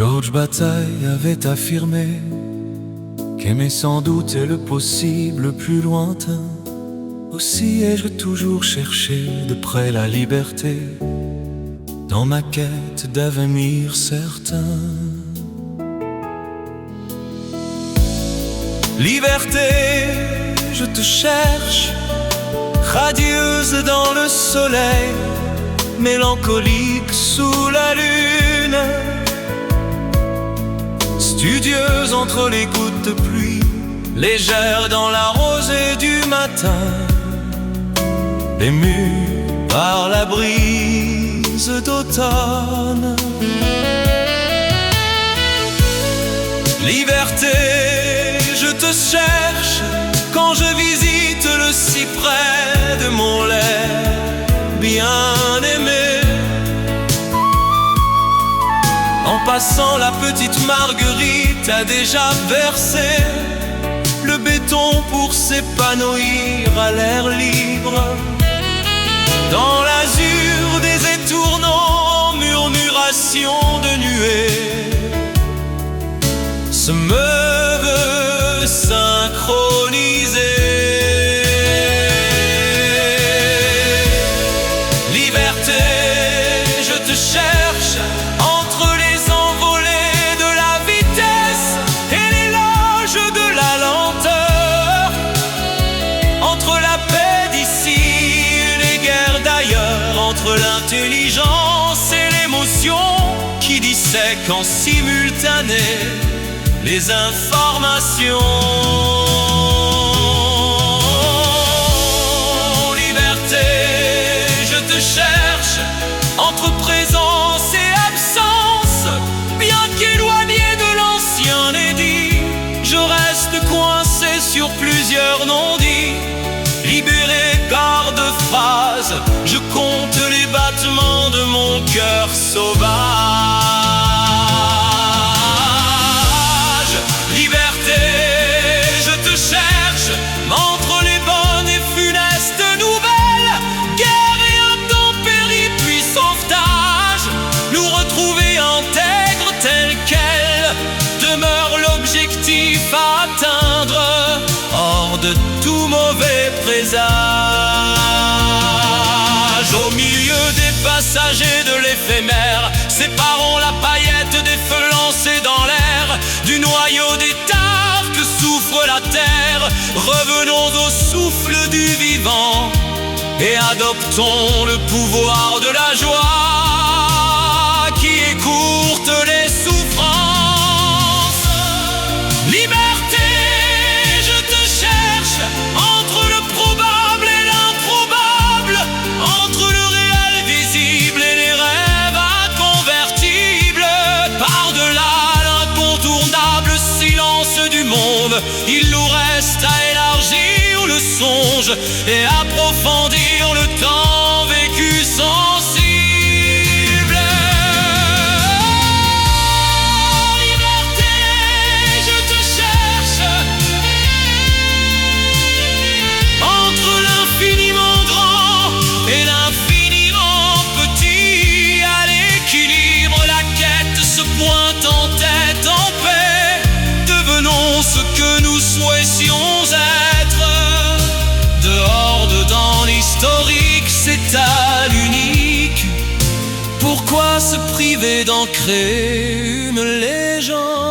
Georges Bataille avait affirmé qu'aimer sans doute est le possible le plus lointain. Aussi ai-je toujours cherché de près la liberté dans ma quête d'avenir certain. Liberté, je te cherche, radieuse dans le soleil, mélancolique sous la lune, studieuse entre les gouttes de pluie, légère dans la rosée du matin, émue par la brise d'automne. Liberté, je te cherche quand je visite le cyprès de mon lait bien-aimé. En passant, la petite Marguerite a déjà versé le béton pour s'épanouir à l'air libre. Dans l'azur des étournants, murmurations de nuées se meuvent synchronisées. Liberté, je te cherche entre les envolées de la vitesse et l'éloge de la lenteur, entre la paix d'ici et les guerres d'ailleurs, entre l'intelligence et l'émotion qui dissèquent en simultané les informations. Liberté, je te cherche entre présence et absence, bien qu'éloigné de l'ancien édit, je reste coincé sur plusieurs non-dits. Libéré par deux phrases, je compte les battements de mon cœur sauvage. Liberté, je te cherche entre les bonnes et funestes nouvelles, guerre et intempéries puis sauvetage, nous retrouver intègres tels quels demeure l'objectif à atteindre, hors de tout mauvais présage. Au milieu des passagers de l'éphémère, séparons la paillette des feux lancés dans l'air du noyau d'étard que souffre la terre. Revenons au souffle du vivant et adoptons le pouvoir de la joie qui écourte les souffrances. Liberté, je te cherche entre le probable et l'improbable, entre le réel visible et les rêves inconvertibles. Par-delà l'incontournable silence du monde, il nous reste à élargir le songe et approfondir le temps vécu sensible. Liberté, je te cherche entre l'infiniment grand et l'infiniment petit, à l'équilibre la quête se pointe en tête en paix. Devenons ce que nous souhaitions être, dehors dedans l'historique s'étale unique. Pourquoi se priver d'en créer une légende?